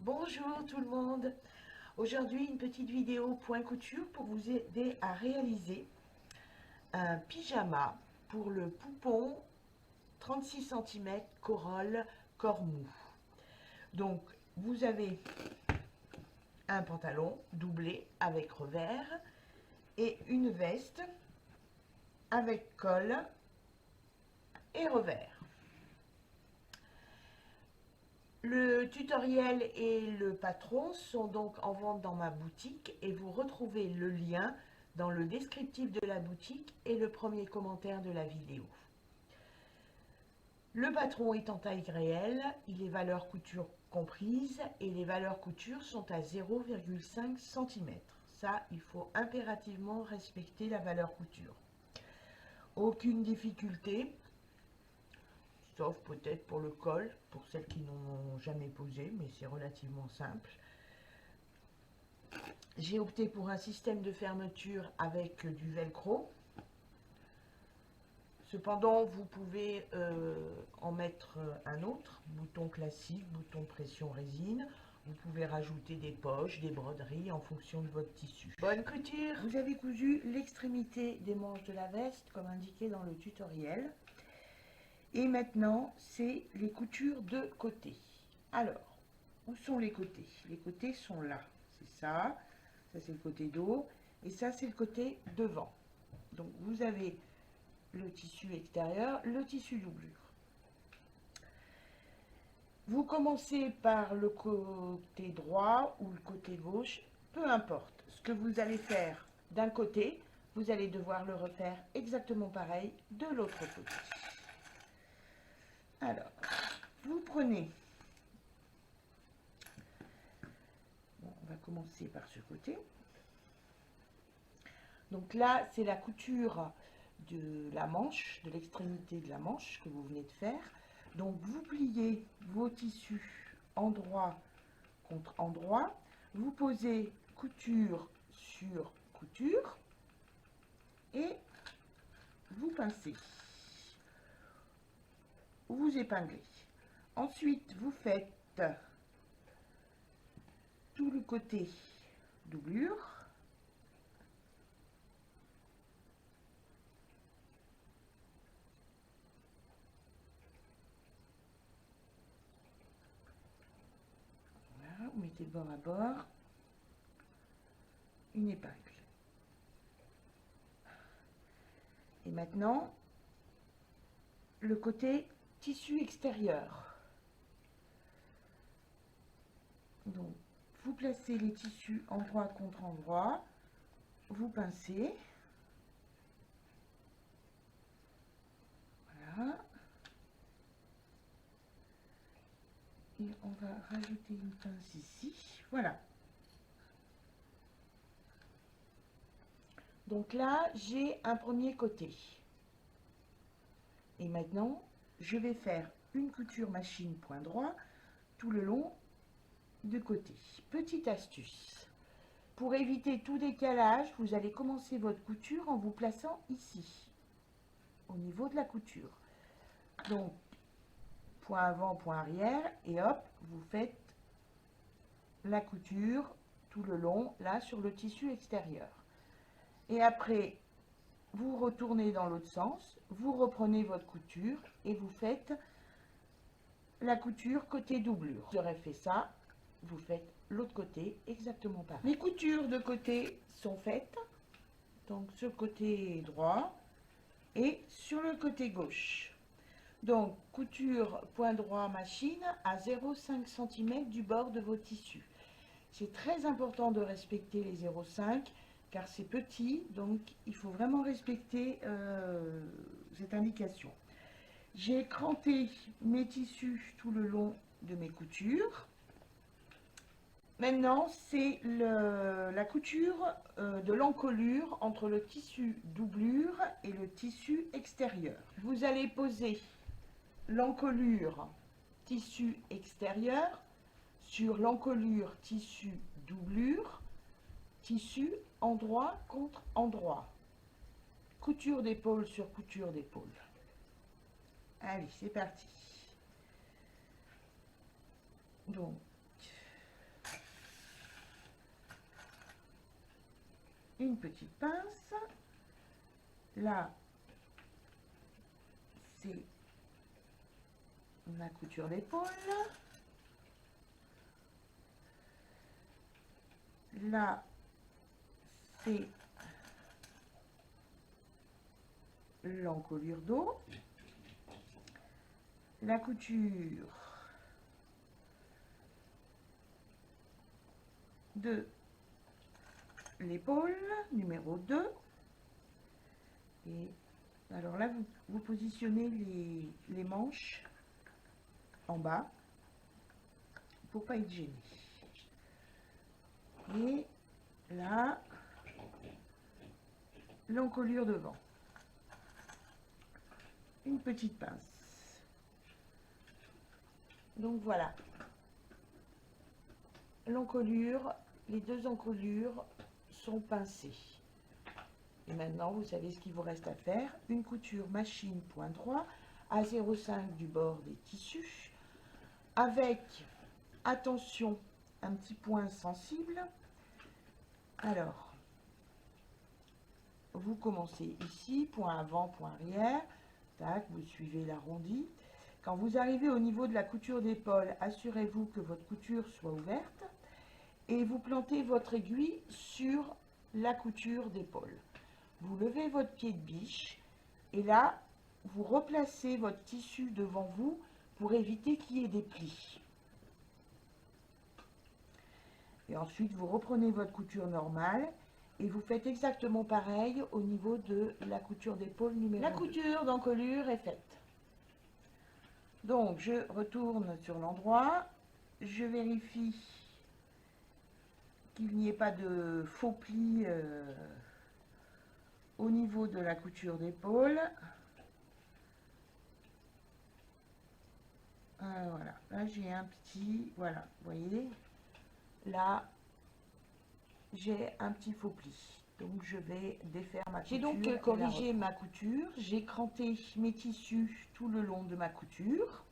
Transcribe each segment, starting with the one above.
Bonjour tout le monde. Aujourd'hui, une petite vidéo point couture pour vous aider à réaliser un pyjama pour le poupon 36 cm corolle corps mou. Donc, vous avez un pantalon doublé avec revers et une veste avec col et revers. Le tutoriel et le patron sont donc en vente dans ma boutique et vous retrouvez le lien dans le descriptif de la boutique et le premier commentaire de la vidéo. Le patron est en taille réelle, il est valeur couture comprise et les valeurs couture sont à 0,5 cm. Ça, il faut impérativement respecter la valeur couture. Aucune difficulté, sauf peut-être pour le col, pour celles qui n'en ont jamais posé, mais c'est relativement simple. J'ai opté pour un système de fermeture avec du velcro. Cependant, vous pouvez en mettre un autre, bouton classique, bouton pression résine. Vous pouvez rajouter des poches, des broderies en fonction de votre tissu. Bonne couture! Vous avez cousu l'extrémité des manches de la veste comme indiqué dans le tutoriel. Et maintenant, c'est les coutures de côté. Alors, où sont les côtés? Les côtés sont là. C'est ça. Ça, c'est le côté dos. Et ça, c'est le côté devant. Donc, vous avez le tissu extérieur, le tissu doublure. Vous commencez par le côté droit ou le côté gauche, peu importe. Ce que vous allez faire d'un côté, vous allez devoir le refaire exactement pareil de l'autre côté. Alors, vous prenez, bon, on va commencer par ce côté. Donc là, c'est la couture de la manche, de l'extrémité de la manche que vous venez de faire. Donc vous pliez vos tissus endroit contre endroit. Vous posez couture sur couture et vous pincez. Vous épinglez. Ensuite, vous faites tout le côté doublure. Voilà, vous mettez bord à bord une épingle. Et maintenant, le côté tissu extérieur. Donc, vous placez les tissus endroit contre endroit, vous pincez. Voilà. Et on va rajouter une pince ici. Voilà. Donc là, j'ai un premier côté. Et maintenant, je vais faire une couture machine point droit tout le long de côté. Petite astuce. Pour éviter tout décalage, vous allez commencer votre couture en vous plaçant ici, au niveau de la couture. Donc, point avant, point arrière, et hop, vous faites la couture tout le long, là, sur le tissu extérieur. Et après, vous retournez dans l'autre sens, vous reprenez votre couture et vous faites la couture côté doublure. J'aurais fait ça, vous faites l'autre côté exactement pareil. Les coutures de côté sont faites, donc sur le côté droit et sur le côté gauche. Donc couture point droit machine à 0,5 cm du bord de vos tissus. C'est très important de respecter les 0,5 car c'est petit, donc il faut vraiment respecter cette indication. J'ai cranté mes tissus tout le long de mes coutures. Maintenant, c'est la couture de l'encolure entre le tissu doublure et le tissu extérieur. Vous allez poser l'encolure tissu extérieur sur l'encolure tissu doublure, tissu endroit contre endroit. Couture d'épaule sur couture d'épaule. Allez, c'est parti. Donc, une petite pince. Là, c'est ma couture d'épaule. Là, c'est l'encolure dos. La couture de l'épaule, numéro 2. Et alors là, vous positionnez les manches en bas pour pas être gêné. Et là, l'encolure devant. Une petite pince. Donc voilà. L'encolure, les deux encolures sont pincées. Et maintenant, vous savez ce qu'il vous reste à faire. Une couture machine point droit à 0,5 du bord des tissus, avec, attention, un petit point sensible. Alors, vous commencez ici, point avant, point arrière. Tac, vous suivez l'arrondi. Quand vous arrivez au niveau de la couture d'épaule, assurez-vous que votre couture soit ouverte et vous plantez votre aiguille sur la couture d'épaule. Vous levez votre pied de biche et là, vous replacez votre tissu devant vous pour éviter qu'il y ait des plis. Et ensuite, vous reprenez votre couture normale et vous faites exactement pareil au niveau de la couture d'épaule numéro 2. La couture d'encolure est faite. Donc, je retourne sur l'endroit, je vérifie qu'il n'y ait pas de faux plis au niveau de la couture d'épaule. Voilà, là j'ai un petit, voilà, vous voyez, là j'ai un petit faux pli. Donc je vais défaire ma couture. J'ai donc corrigé ma couture, j'ai cranté mes tissus tout le long de ma couture.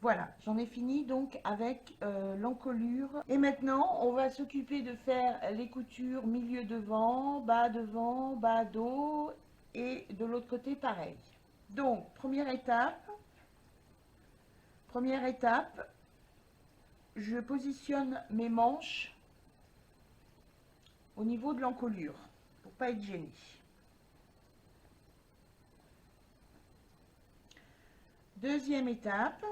Voilà, j'en ai fini donc avec l'encolure. Et maintenant, on va s'occuper de faire les coutures milieu devant, bas dos et de l'autre côté pareil. Donc, première étape, je positionne mes manches au niveau de l'encolure pour pas être gêné. Deuxième étape,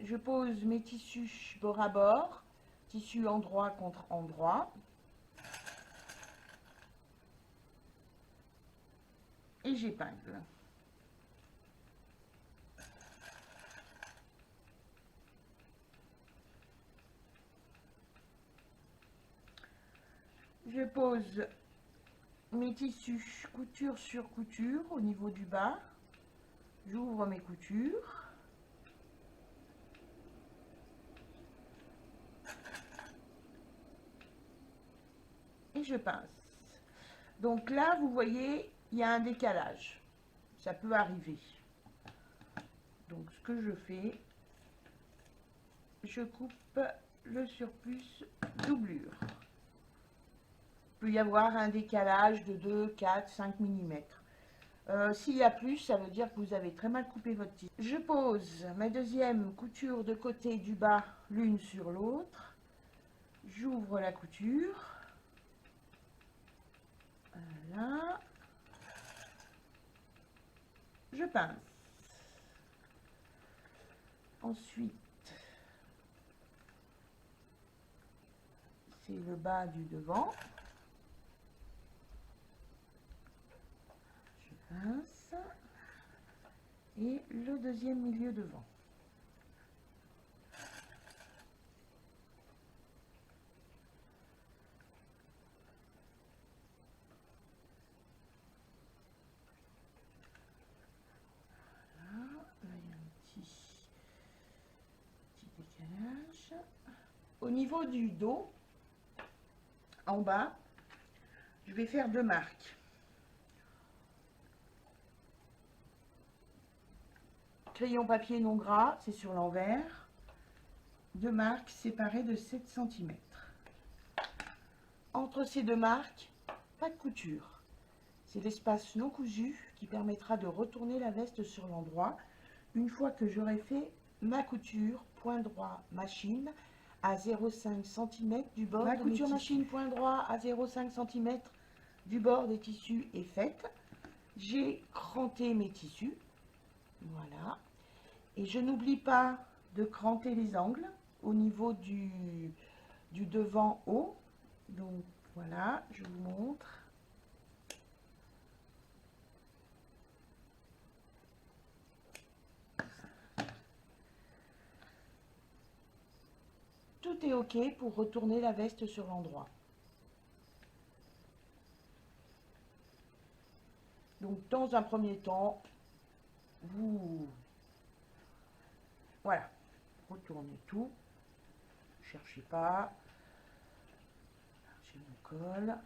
je pose mes tissus bord à bord, tissu endroit contre endroit. Et j'épingle. Je pose mes tissus couture sur couture au niveau du bas. J'ouvre mes coutures. Et je pince. Donc là, vous voyez, il y a un décalage. Ça peut arriver. Donc ce que je fais, je coupe le surplus doublure. Il peut y avoir un décalage de 2, 4, 5 mm. S'il y a plus, ça veut dire que vous avez très mal coupé votre tissu. Je pose ma deuxième couture de côté du bas l'une sur l'autre. J'ouvre la couture. Voilà. Je pince. Ensuite, c'est le bas du devant. Je pince. Et le deuxième milieu devant. Décalage. Au niveau du dos, en bas, je vais faire 2 marques. Crayon papier non gras, c'est sur l'envers. 2 marques séparées de 7 cm. Entre ces deux marques, pas de couture. C'est l'espace non cousu qui permettra de retourner la veste sur l'endroit une fois que j'aurai fait ma couture point droit machine à 0,5 cm du bord de mes tissus. Ma couture machine point droit à 0,5 cm du bord des tissus est faite. J'ai cranté mes tissus, voilà, et je n'oublie pas de cranter les angles au niveau du devant haut. Donc voilà, je vous montre. Tout est ok pour retourner la veste sur l'endroit. Donc dans un premier temps, vous voilà, retournez tout, cherchez pas, j'ai mon col,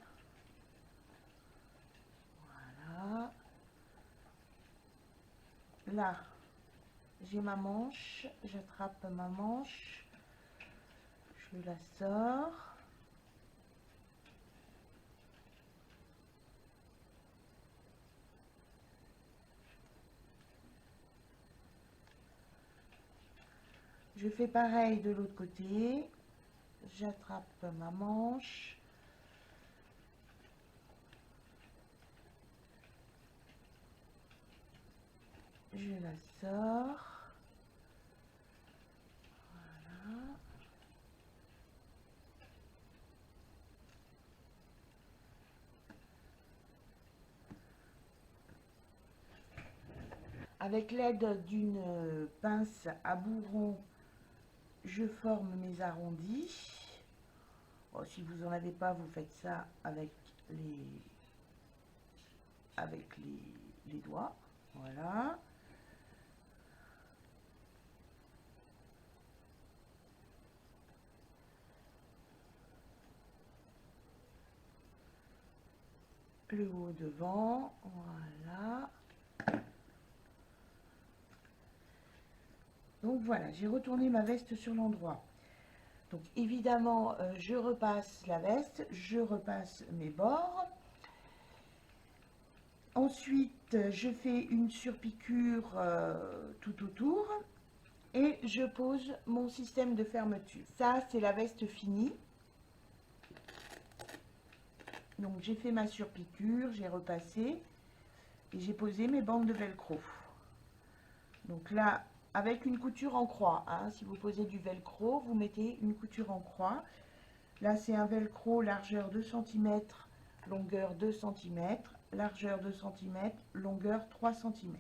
voilà, là j'ai ma manche, j'attrape ma manche, je la sors. Je fais pareil de l'autre côté, j'attrape ma manche, je la sors, voilà. Avec l'aide d'une pince à bourron, je forme mes arrondis. Bon, si vous n'en avez pas, vous faites ça avec les doigts. Voilà. Le haut devant, voilà. Donc voilà, j'ai retourné ma veste sur l'endroit. Donc évidemment, je repasse la veste, je repasse mes bords. Ensuite, je fais une surpiqûre tout autour et je pose mon système de fermeture. Ça, c'est la veste finie. Donc j'ai fait ma surpiqûre, j'ai repassé et j'ai posé mes bandes de velcro. Donc là, avec une couture en croix, hein, si vous posez du velcro, vous mettez une couture en croix. Là, c'est un velcro largeur 2 cm, longueur 2 cm, largeur 2 cm, longueur 3 cm.